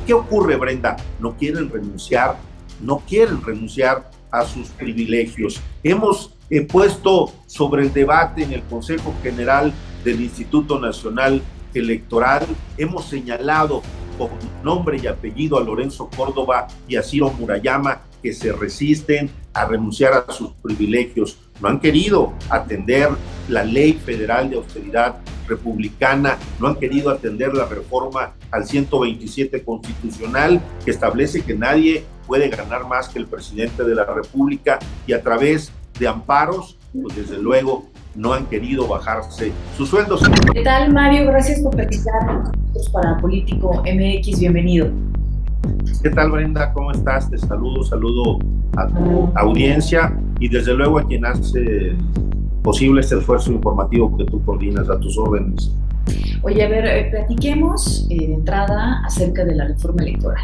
qué ocurre, Brenda? No quieren renunciar a sus privilegios. Hemos puesto sobre el debate en el Consejo General del Instituto Nacional Electoral, hemos señalado con nombre y apellido a Lorenzo Córdoba y a Ciro Murayama, que se resisten a renunciar a sus privilegios. No han querido atender la Ley Federal de Austeridad Republicana, no han querido atender la reforma al 127 constitucional, que establece que nadie puede ganar más que el presidente de la República, y a través de amparos, pues desde luego no han querido bajarse sus sueldos. ¿Qué tal, Mario? Gracias por participar con nosotros para Político MX. Bienvenido. ¿Qué tal, Brenda? ¿Cómo estás? Te saludo a tu audiencia y desde luego a quien hace posible este esfuerzo informativo que tú coordinas. A tus órdenes. Oye, a ver, platiquemos de entrada acerca de la reforma electoral.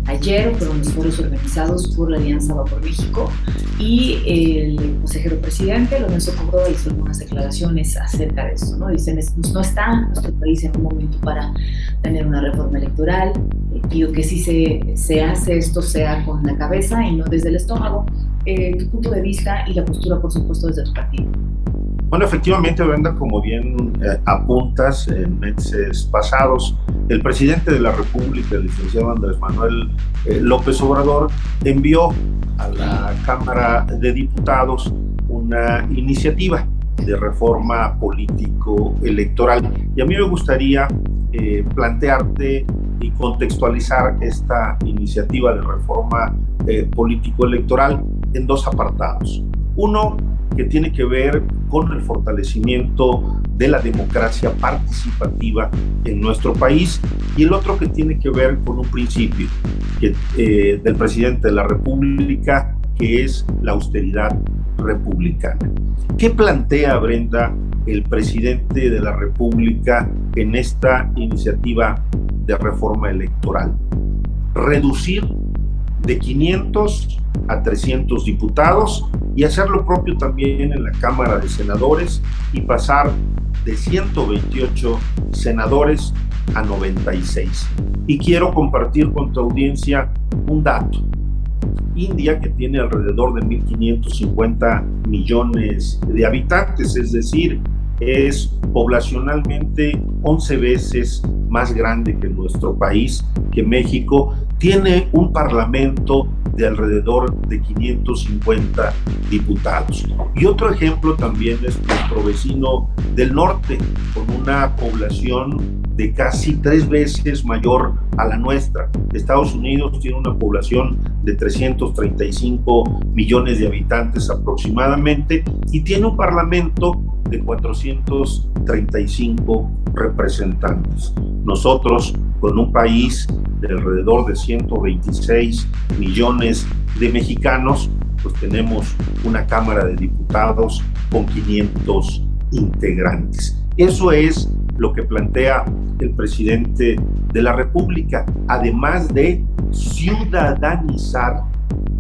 Ayer fueron los foros organizados por la Alianza Va por México y el consejero presidente, Lorenzo Córdoba, hizo algunas declaraciones acerca de esto, ¿no? Dicen, no está nuestro país en un momento para tener una reforma electoral, pido que si se hace esto sea con la cabeza y no desde el estómago. Tu punto de vista y la postura, por supuesto, desde tu partido. Bueno, efectivamente, Brenda, como bien apuntas, en meses pasados, el presidente de la República, el licenciado Andrés Manuel López Obrador, envió a la Cámara de Diputados una iniciativa de reforma político-electoral. Y a mí me gustaría plantearte y contextualizar esta iniciativa de reforma político-electoral en dos apartados. Uno, que tiene que ver con el fortalecimiento de la democracia participativa en nuestro país, y el otro que tiene que ver con un principio del presidente de la República, que es la austeridad republicana. ¿Qué plantea, Brenda, el presidente de la República en esta iniciativa de reforma electoral? Reducir de 500 a 300 diputados y hacer lo propio también en la Cámara de Senadores y pasar de 128 senadores a 96. Y quiero compartir con tu audiencia un dato. India, que tiene alrededor de 1.550 millones de habitantes, es decir, es poblacionalmente 11 veces más grande que nuestro país, que México, tiene un parlamento de alrededor de 550 diputados. Y otro ejemplo también es nuestro vecino del norte, con una población de casi 3 veces mayor a la nuestra. Estados Unidos tiene una población de 335 millones de habitantes aproximadamente y tiene un parlamento de 435 representantes. Nosotros, con un país de alrededor de 126 millones de mexicanos, pues tenemos una Cámara de Diputados con 500 integrantes. Eso es lo que plantea el presidente de la República, además de ciudadanizar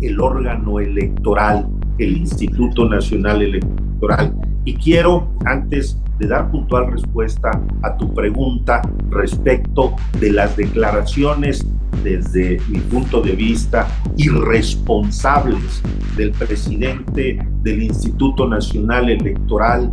el órgano electoral, el Instituto Nacional Electoral. Y quiero, antes de dar puntual respuesta a tu pregunta respecto de las declaraciones, desde mi punto de vista, irresponsables del presidente del Instituto Nacional Electoral,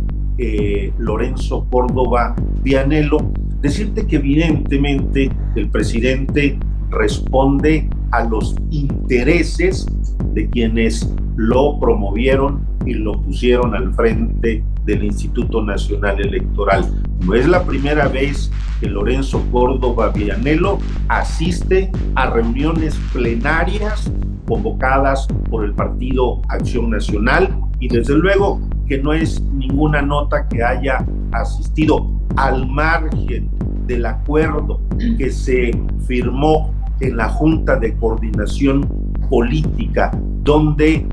Lorenzo Córdoba Vianello, decirte que evidentemente el presidente responde a los intereses de quienes lo promovieron y lo pusieron al frente del Instituto Nacional Electoral. No es la primera vez que Lorenzo Córdoba Vianello asiste a reuniones plenarias convocadas por el Partido Acción Nacional, y desde luego que no es ninguna nota que haya asistido, al margen del acuerdo que se firmó en la Junta de Coordinación Política, donde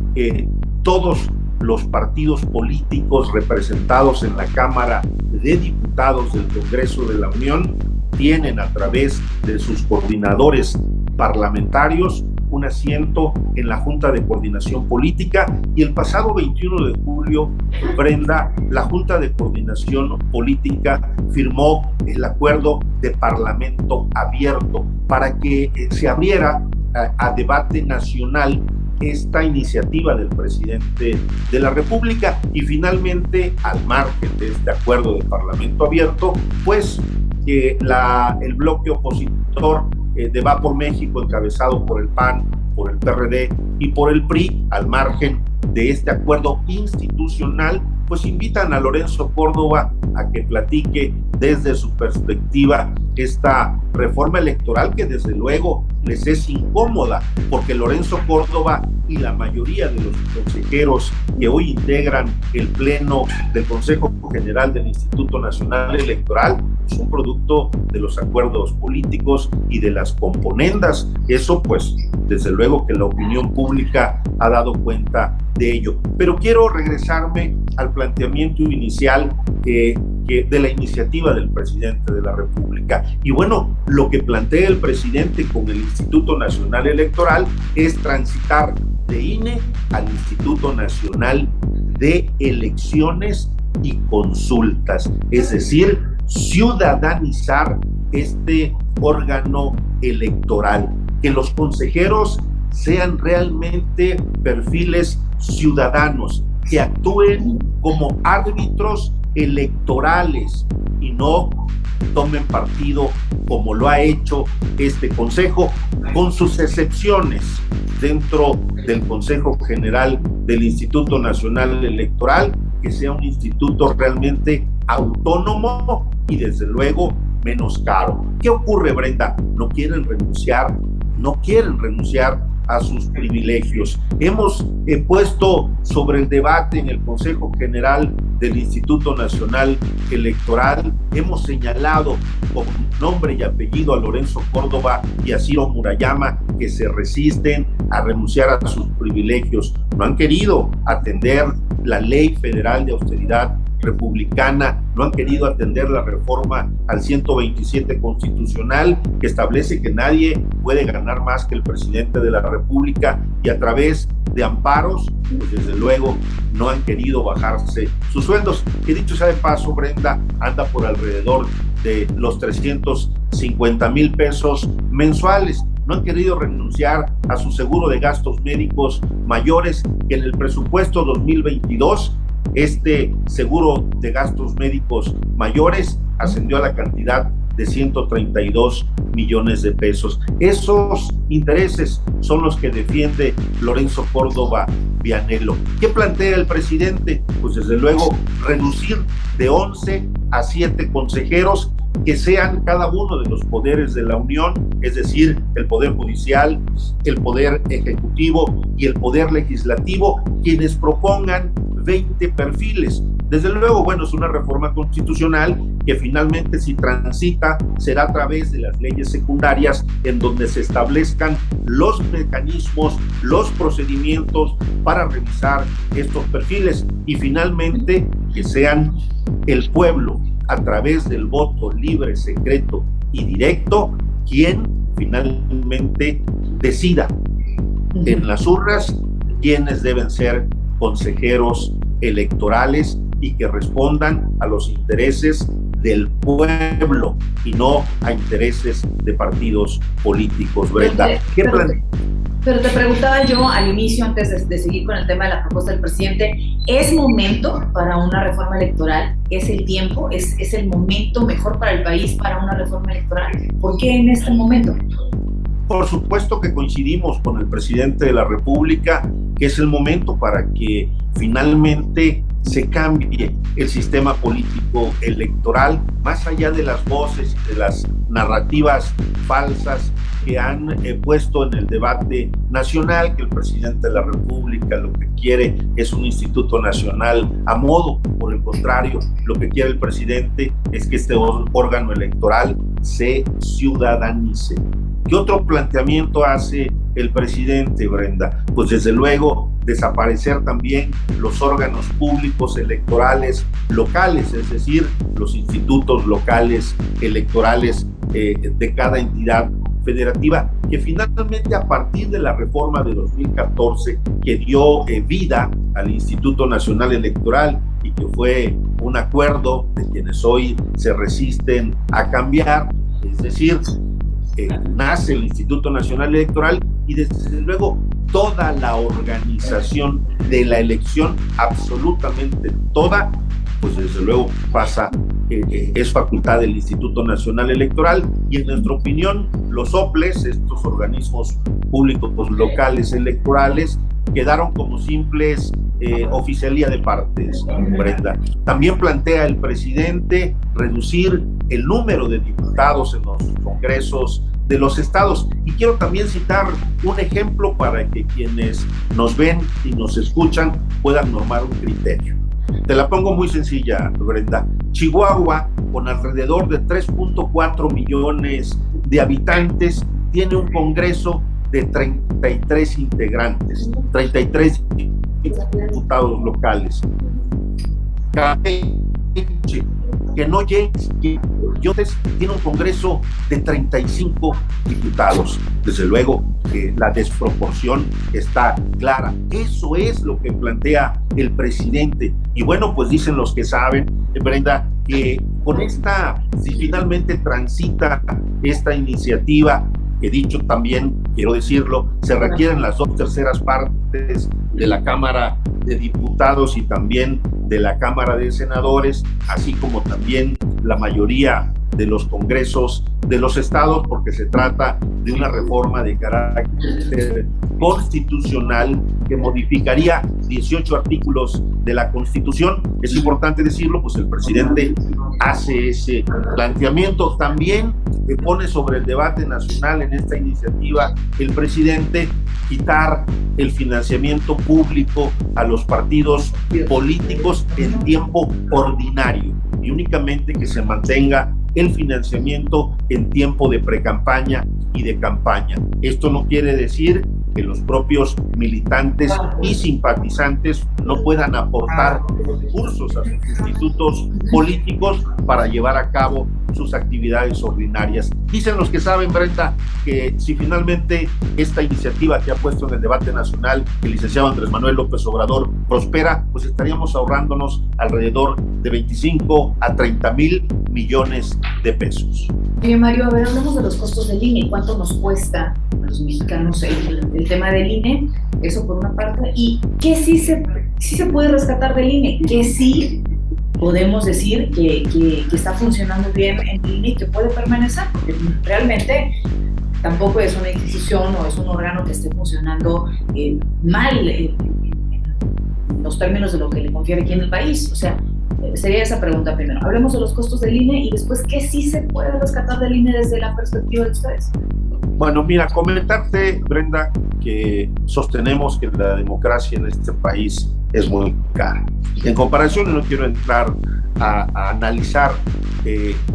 todos los partidos políticos representados en la Cámara de Diputados del Congreso de la Unión tienen, a través de sus coordinadores parlamentarios, un asiento en la Junta de Coordinación Política, y el pasado 21 de julio, Brenda, la Junta de Coordinación Política firmó el acuerdo de Parlamento Abierto para que se abriera a debate nacional esta iniciativa del presidente de la República, y finalmente, al margen de este acuerdo de Parlamento Abierto, pues el bloque opositor de Va por México, encabezado por el PAN, por el PRD y por el PRI, al margen de este acuerdo institucional, pues invitan a Lorenzo Córdoba a que platique desde su perspectiva esta reforma electoral, que desde luego les es incómoda, porque Lorenzo Córdoba y la mayoría de los consejeros que hoy integran el Pleno del Consejo General del Instituto Nacional Electoral son producto de los acuerdos políticos y de las componendas. Eso, pues, desde luego que la opinión pública ha dado cuenta de ello. Pero quiero regresarme al planteamiento inicial de la iniciativa del presidente de la República. Y bueno, lo que plantea el presidente con el Instituto Nacional Electoral es transitar de INE al Instituto Nacional de Elecciones y Consultas, es decir, ciudadanizar este órgano electoral, que los consejeros sean realmente perfiles ciudadanos, que actúen como árbitros electorales y no tomen partido como lo ha hecho este Consejo, con sus excepciones dentro del Consejo General del Instituto Nacional Electoral, que sea un instituto realmente autónomo y desde luego menos caro. ¿Qué ocurre, Brenda? No quieren renunciar a sus privilegios. Hemos puesto sobre el debate en el Consejo General del Instituto Nacional Electoral, hemos señalado con nombre y apellido a Lorenzo Córdoba y a Ciro Murayama, que se resisten a renunciar a sus privilegios. No han querido atender la Ley Federal de Austeridad republicana, no han querido atender la reforma al 127 constitucional, que establece que nadie puede ganar más que el presidente de la República, y a través de amparos, pues desde luego no han querido bajarse sus sueldos, que dicho sea de paso, Brenda, anda por alrededor de los 350,000 pesos mensuales. No han querido renunciar a su seguro de gastos médicos mayores, que en el presupuesto 2022 este seguro de gastos médicos mayores ascendió a la cantidad de 132 millones de pesos. Esos intereses son los que defiende Lorenzo Córdoba Vianello. ¿Qué plantea el presidente? Pues desde luego reducir de 11 a 7 consejeros, que sean cada uno de los poderes de la Unión, es decir, el Poder Judicial, el Poder Ejecutivo y el Poder Legislativo, quienes propongan 20 perfiles. Desde luego, bueno, es una reforma constitucional que finalmente, si transita, será a través de las leyes secundarias, en donde se establezcan los mecanismos, los procedimientos para revisar estos perfiles, y finalmente que sean el pueblo, a través del voto libre, secreto y directo, quien finalmente decida en las urnas quiénes deben ser consejeros electorales y que respondan a los intereses del pueblo y no a intereses de partidos políticos. Brenda, ¿qué plan? Pero te preguntaba yo al inicio, antes de seguir con el tema de la propuesta del presidente, ¿es momento para una reforma electoral? ¿Es el tiempo? ¿Es el momento mejor para el país para una reforma electoral? ¿Por qué en este momento? Por supuesto que coincidimos con el presidente de la República, que es el momento para que finalmente se cambie el sistema político electoral, más allá de las voces y de las narrativas falsas que han puesto en el debate nacional, que el presidente de la República lo que quiere es un instituto nacional a modo. Por el contrario, lo que quiere el presidente es que este órgano electoral se ciudadanice. ¿Qué otro planteamiento hace el presidente, Brenda? Pues desde luego desaparecer también los órganos públicos electorales locales, es decir, los institutos locales electorales de cada entidad federativa, que finalmente a partir de la reforma de 2014 que dio vida al Instituto Nacional Electoral y que fue un acuerdo de quienes hoy se resisten a cambiar, es decir, nace el Instituto Nacional Electoral y desde luego toda la organización de la elección, absolutamente toda, pues desde luego pasa, es facultad del Instituto Nacional Electoral, y en nuestra opinión los OPLES, estos organismos públicos locales electorales, quedaron como simples oficialía de partes, Brenda. También plantea el presidente reducir el número de diputados en los congresos de los estados. Y quiero también citar un ejemplo para que quienes nos ven y nos escuchan puedan normar un criterio. Te la pongo muy sencilla, Brenda. Chihuahua, con alrededor de 3.4 millones de habitantes, tiene un congreso de 33 integrantes, 33 diputados locales. Que no llegue, tiene un congreso de 35 diputados. Desde luego, la desproporción está clara. Eso es lo que plantea el presidente. Y bueno, pues dicen los que saben, Brenda, que con esta, si finalmente transita esta iniciativa, que dicho también, quiero decirlo, se requieren las 2/3 partes de la Cámara de Diputados y también de la Cámara de Senadores, así como también la mayoría de los congresos de los estados, porque se trata de una reforma de carácter constitucional que modificaría 18 artículos de la Constitución. Es importante decirlo, pues el presidente hace ese planteamiento. También pone sobre el debate nacional en esta iniciativa el presidente quitar el financiamiento público a los partidos políticos en tiempo ordinario y únicamente que se mantenga el financiamiento en tiempo de precampaña y de campaña. Esto no quiere decir que los propios militantes y simpatizantes no puedan aportar recursos a sus institutos políticos para llevar a cabo sus actividades ordinarias. Dicen los que saben, Brenda, que si finalmente esta iniciativa que ha puesto en el debate nacional el licenciado Andrés Manuel López Obrador prospera, pues estaríamos ahorrándonos alrededor de 25 a 30 mil millones de pesos. Mario, a ver, hablamos de los costos del INE. ¿Cuánto nos cuesta a los mexicanos el tema del INE? Eso por una parte. ¿Y qué sí se puede rescatar del INE? ¿Qué sí podemos decir que está funcionando bien en el INE y que puede permanecer? Porque realmente tampoco es una institución o es un órgano que esté funcionando mal en los términos de lo que le confiere aquí en el país. O sea, sería esa pregunta primero. Hablemos de los costos del INE y después, ¿qué sí se puede rescatar del INE desde la perspectiva de ustedes? Bueno, mira, comentarte, Brenda, que sostenemos que la democracia en este país es muy cara. En comparación, no quiero entrar a analizar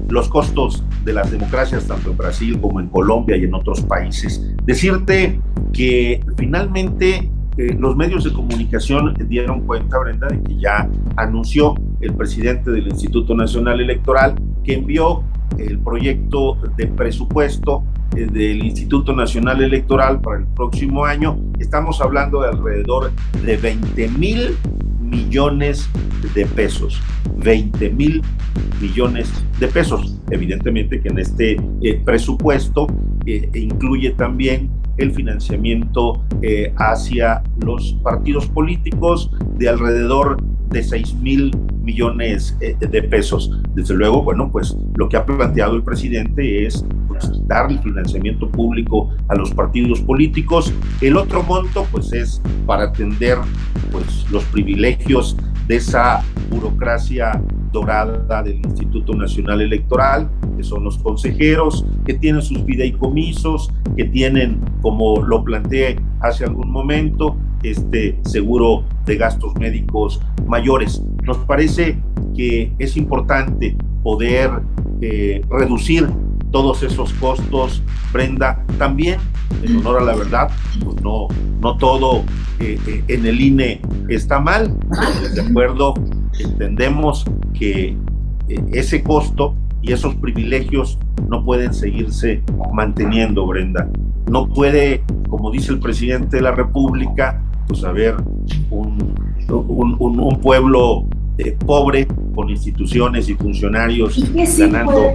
los costos de las democracias tanto en Brasil como en Colombia y en otros países. Decirte que finalmente los medios de comunicación dieron cuenta, Brenda, de que ya anunció el presidente del Instituto Nacional Electoral que envió el proyecto de presupuesto del Instituto Nacional Electoral para el próximo año. Estamos hablando de alrededor de 20 mil millones de pesos. 20 mil millones de pesos. Evidentemente que en este presupuesto incluye también el financiamiento hacia los partidos políticos de alrededor de 6 mil millones de pesos. Desde luego, bueno, pues lo que ha planteado el presidente es dar el financiamiento público a los partidos políticos. El otro monto, pues, es para atender, pues, los privilegios de esa burocracia dorada del Instituto Nacional Electoral, que son los consejeros, que tienen sus fideicomisos, que tienen, como lo planteé hace algún momento, seguro de gastos médicos mayores. Nos parece que es importante poder reducir todos esos costos, Brenda. También, en honor a la verdad, pues no todo en el INE está mal. De acuerdo, entendemos que ese costo y esos privilegios no pueden seguirse manteniendo, Brenda. No puede, como dice el presidente de la República, pues haber un pueblo pobre con instituciones y funcionarios ganando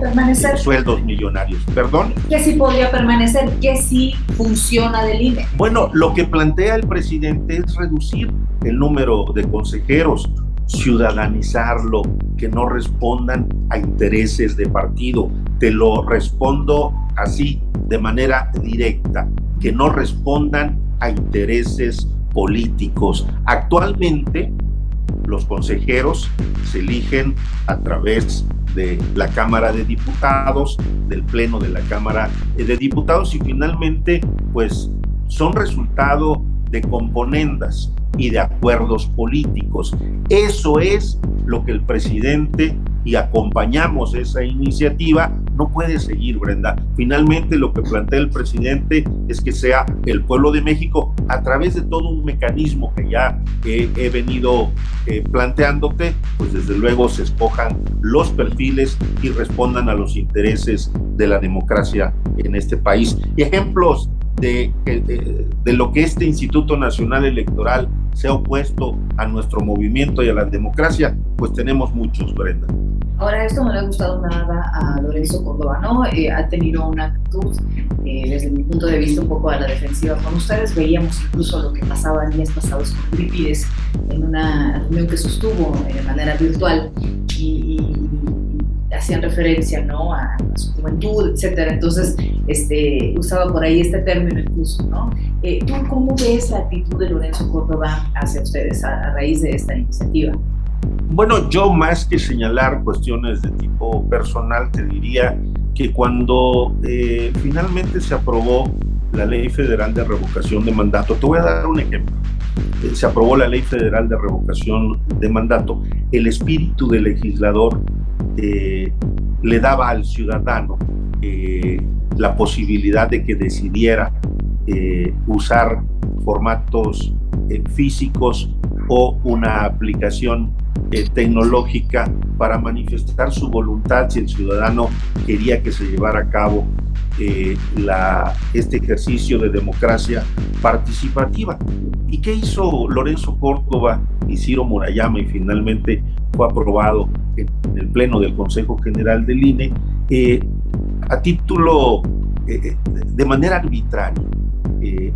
sueldos millonarios. ¿Perdón? ¿Qué sí podría permanecer? ¿Qué sí funciona del INE? Bueno, lo que plantea el presidente es reducir el número de consejeros, ciudadanizarlo, que no respondan a intereses de partido. Te lo respondo así, de manera directa, que no respondan a intereses políticos. Actualmente, los consejeros se eligen a través de la Cámara de Diputados, del Pleno de la Cámara de Diputados, y finalmente, pues, son resultado de componendas y de acuerdos políticos. Eso es lo que el presidente, y acompañamos esa iniciativa, no puede seguir, Brenda. Finalmente, lo que plantea el presidente es que sea el pueblo de México, a través de todo un mecanismo que ya he venido planteándote, pues desde luego se escojan los perfiles y respondan a los intereses de la democracia en este país. Y ejemplos de lo que este Instituto Nacional Electoral se ha opuesto a nuestro movimiento y a la democracia, pues tenemos muchos, Brenda. Ahora, esto no le ha gustado nada a Lorenzo Córdoba, ¿no? Ha tenido una actitud, desde mi punto de vista, un poco a la defensiva con ustedes. Veíamos incluso lo que pasaba días pasados con Eurípides en una reunión que sostuvo de manera virtual y hacían referencia, ¿no?, a su juventud, etcétera. Entonces, usaba por ahí este término incluso, ¿no? ¿Tú cómo ves la actitud de Lorenzo Córdoba hacia ustedes a raíz de esta iniciativa? Bueno, yo más que señalar cuestiones de tipo personal, te diría que cuando finalmente se aprobó la Ley Federal de Revocación de Mandato, te voy a dar un ejemplo. Se aprobó la Ley Federal de Revocación de Mandato. El espíritu del legislador le daba al ciudadano la posibilidad de que decidiera usar formatos físicos o una aplicación tecnológica para manifestar su voluntad si el ciudadano quería que se llevara a cabo este ejercicio de democracia participativa. ¿Y qué hizo Lorenzo Córdoba y Ciro Murayama? Y finalmente fue aprobado en el Pleno del Consejo General del INE a título de manera arbitraria,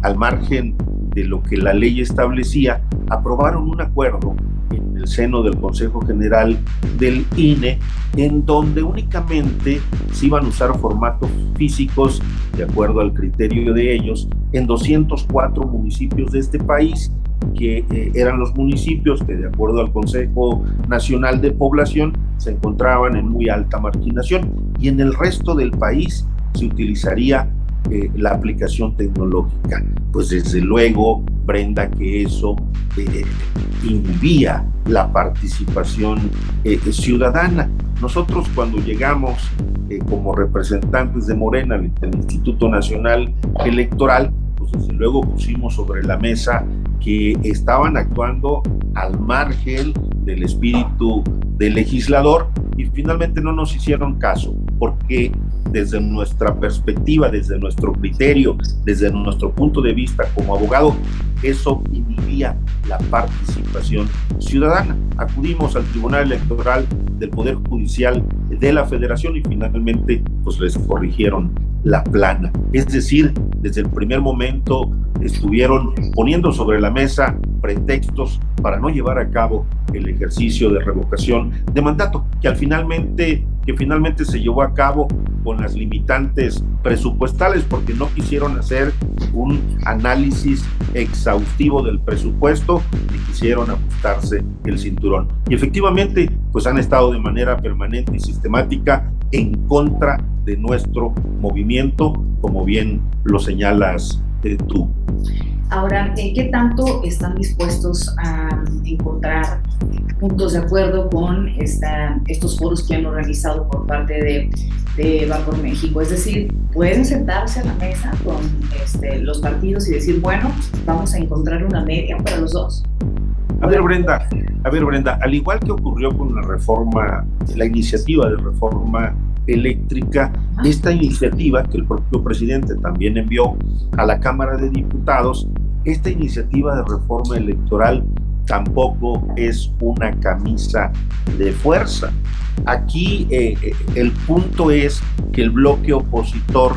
al margen de lo que la ley establecía. Aprobaron un acuerdo en el seno del Consejo General del INE en donde únicamente se iban a usar formatos físicos de acuerdo al criterio de ellos en 204 municipios de este país, que eran los municipios que, de acuerdo al Consejo Nacional de Población, se encontraban en muy alta marginación, y en el resto del país se utilizaría la aplicación tecnológica. Pues desde luego, Brenda, que eso inhibía la participación ciudadana. Nosotros, cuando llegamos como representantes de Morena al Instituto Nacional Electoral, pues desde luego pusimos sobre la mesa que estaban actuando al margen del espíritu del legislador, y finalmente no nos hicieron caso, porque desde nuestra perspectiva, desde nuestro criterio, desde nuestro punto de vista como abogado, eso inhibía la participación ciudadana. Acudimos al Tribunal Electoral del Poder Judicial de la Federación y finalmente pues les corrigieron la plana. Es decir, desde el primer momento estuvieron poniendo sobre la mesa pretextos para no llevar a cabo el ejercicio de revocación de mandato, que finalmente se llevó a cabo con las limitantes presupuestales, porque no quisieron hacer un análisis exhaustivo del presupuesto ni quisieron ajustarse el cinturón. Y efectivamente, pues han estado de manera permanente y sistemática en contra de nuestro movimiento, como bien lo señalas tú. Ahora, ¿qué tanto están dispuestos a encontrar puntos de acuerdo con estos foros que han organizado por parte de Va por México? Es decir, ¿pueden sentarse a la mesa con los partidos y decir, bueno, vamos a encontrar una media para los dos? A ver, Brenda, al igual que ocurrió con la iniciativa de reforma eléctrica, esta iniciativa que el propio presidente también envió a la Cámara de Diputados, esta iniciativa de reforma electoral tampoco es una camisa de fuerza. Aquí el punto es que el bloque opositor,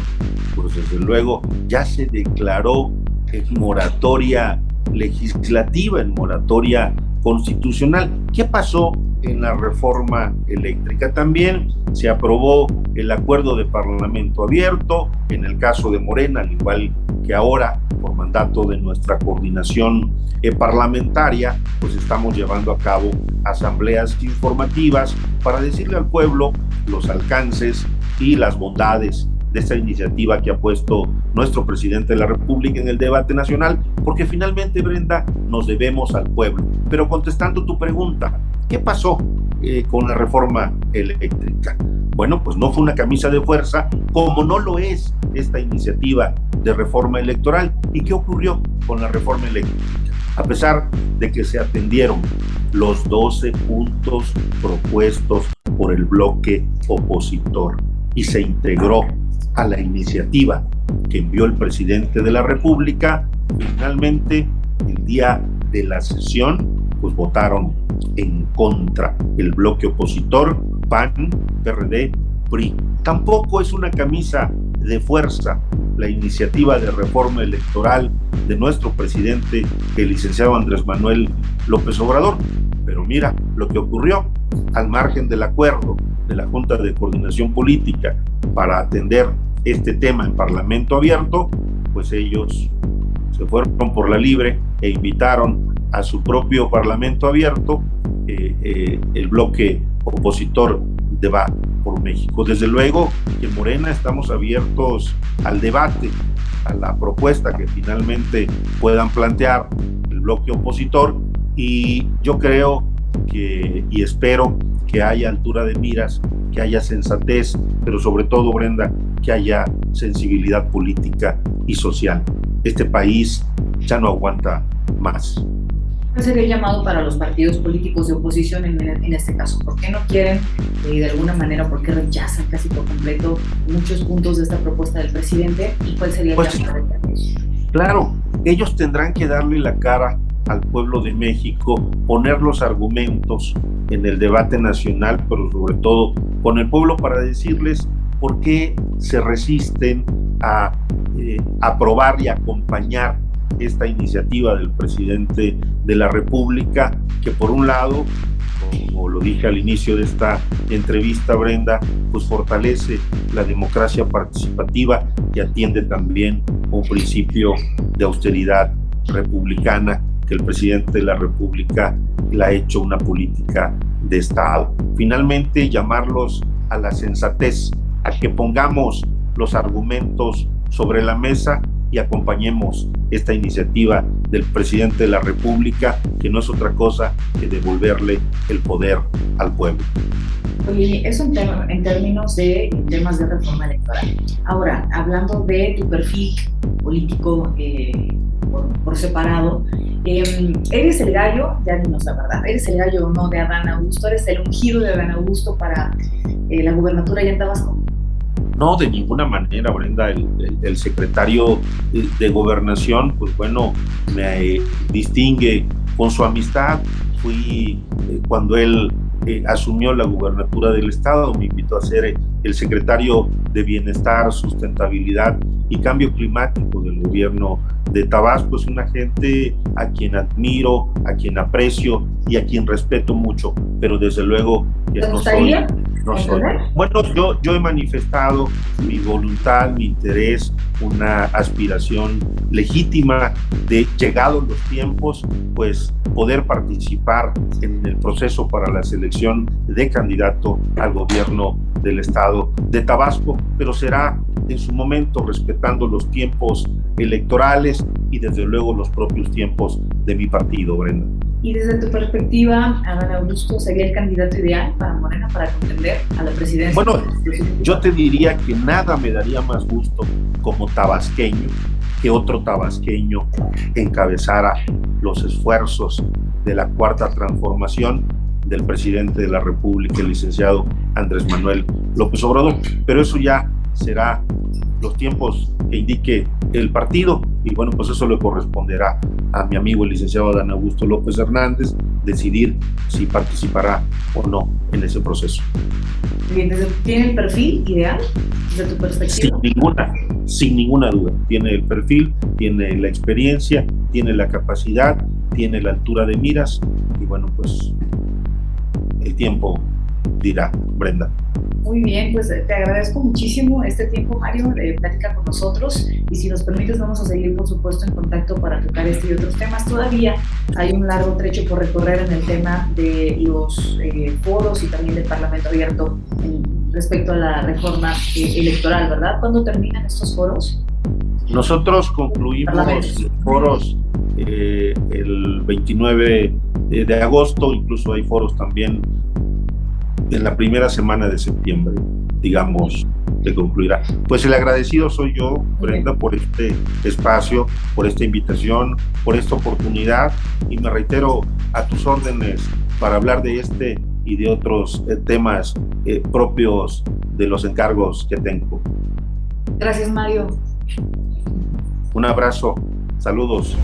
pues desde luego, ya se declaró en moratoria legislativa, en moratoria constitucional. ¿Qué pasó en la reforma eléctrica? También se aprobó el acuerdo de Parlamento abierto, en el caso de Morena, al igual que ahora, por mandato de nuestra coordinación parlamentaria, pues estamos llevando a cabo asambleas informativas para decirle al pueblo los alcances y las bondades de esta iniciativa que ha puesto nuestro presidente de la República en el debate nacional, porque finalmente, Brenda, nos debemos al pueblo. Pero contestando tu pregunta, ¿qué pasó con la reforma eléctrica? Bueno, pues no fue una camisa de fuerza, como no lo es esta iniciativa de reforma electoral. ¿Y qué ocurrió con la reforma eléctrica? A pesar de que se atendieron los 12 puntos propuestos por el bloque opositor y se integró a la iniciativa que envió el presidente de la República, finalmente el día de la sesión pues votaron en contra el bloque opositor, PAN, PRD, PRI. Tampoco es una camisa de fuerza la iniciativa de reforma electoral de nuestro presidente, el licenciado Andrés Manuel López Obrador. Pero mira lo que ocurrió: al margen del acuerdo de la Junta de Coordinación Política para atender este tema en Parlamento abierto, pues ellos se fueron por la libre e invitaron a su propio Parlamento abierto el bloque opositor de Va por México. Desde luego que en Morena estamos abiertos al debate, a la propuesta que finalmente puedan plantear el bloque opositor, y yo creo que, y espero que haya altura de miras, que haya sensatez, pero sobre todo, Brenda, que haya sensibilidad política y social. Este país ya no aguanta más. ¿Cuál sería el llamado para los partidos políticos de oposición en este caso? ¿Por qué no quieren, de alguna manera, por qué rechazan casi por completo muchos puntos de esta propuesta del presidente? ¿Y cuál sería el llamado de ellos? Claro, ellos tendrán que darle la cara al pueblo de México, poner los argumentos en el debate nacional, pero sobre todo con el pueblo, para decirles por qué se resisten a aprobar y acompañar esta iniciativa del presidente de la República, que por un lado, como lo dije al inicio de esta entrevista, Brenda, pues fortalece la democracia participativa y atiende también un principio de austeridad republicana, que el presidente de la República le ha hecho una política de Estado. Finalmente, llamarlos a la sensatez, a que pongamos los argumentos sobre la mesa y acompañemos esta iniciativa del presidente de la República, que no es otra cosa que devolverle el poder al pueblo. Oye, eso en términos de temas de reforma electoral. Ahora, hablando de tu perfil político por separado, ¿eres el gallo? Ya dinos la verdad, ¿eres el gallo o no de Adán Augusto? ¿Eres el ungido de Adán Augusto para la gubernatura allá en Tabasco? No, de ninguna manera, Brenda. El secretario de Gobernación, pues bueno, me distingue con su amistad. Fui, cuando él asumió la gubernatura del estado, me invitó a ser el secretario de Bienestar, Sustentabilidad y Cambio Climático del gobierno de Tabasco. Es una gente a quien admiro, a quien aprecio y a quien respeto mucho, pero desde luego que no soy. Bueno, yo he manifestado mi voluntad, mi interés, una aspiración legítima de, llegados los tiempos, pues poder participar en el proceso para la selección de candidato al gobierno del estado de Tabasco, pero será en su momento respetando los tiempos electorales y desde luego los propios tiempos de mi partido, Brenda. Y desde tu perspectiva, Adán Augusto sería el candidato ideal para Morena para contender a la presidencia. Bueno, yo te diría que nada me daría más gusto como tabasqueño que otro tabasqueño encabezara los esfuerzos de la Cuarta Transformación del presidente de la República, el licenciado Andrés Manuel López Obrador. Pero eso ya será los tiempos que indique el partido, y bueno, pues eso le corresponderá a mi amigo el licenciado Adán Augusto López Hernández decidir si participará o no en ese proceso. Bien, ¿tiene el perfil ideal desde tu perspectiva? Sin ninguna duda. Tiene el perfil, tiene la experiencia, tiene la capacidad, tiene la altura de miras, y bueno, pues el tiempo dirá, Brenda. Muy bien, pues te agradezco muchísimo este tiempo, Mario, de plática con nosotros, y si nos permites vamos a seguir, por supuesto, en contacto para tocar este y otros temas. Todavía hay un largo trecho por recorrer en el tema de los foros y también del Parlamento abierto respecto a la reforma electoral, ¿verdad? ¿Cuándo terminan estos foros? Nosotros concluimos los foros el 29 de agosto, incluso hay foros también en la primera semana de septiembre, digamos, que concluirá. Pues el agradecido soy yo, Brenda, por este espacio, por esta invitación, por esta oportunidad, y me reitero a tus órdenes para hablar de este y de otros temas propios de los encargos que tengo. Gracias, Mario. Un abrazo, saludos.